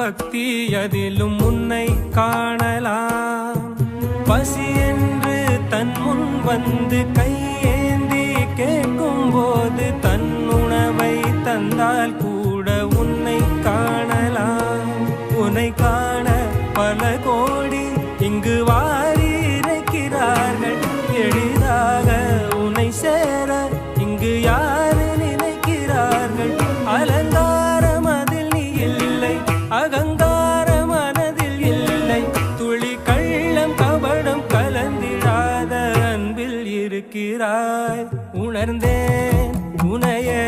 பக்தி அதிலும் உன்னை காணலாம். பசி என்று தன் முன் வந்து கையேந்தி கேட்கும் போது தன் உணவை தந்தால் கூட உன்னை காணலாம். உன்னை காண பல கோடி இங்கு வாரி இறைக்கிறார்கள். எளிதாக உன்னை சேர இங்கு யாரு நினைக்கிறார்கள். அலங்காரம் அதில் நீ இல்லை, அகங்கார மனதில் இல்லை. துளி கள்ளம் கபடம் கலந்திடாத அன்பில் இருக்கிறாய். உணர்ந்தேன் உனையே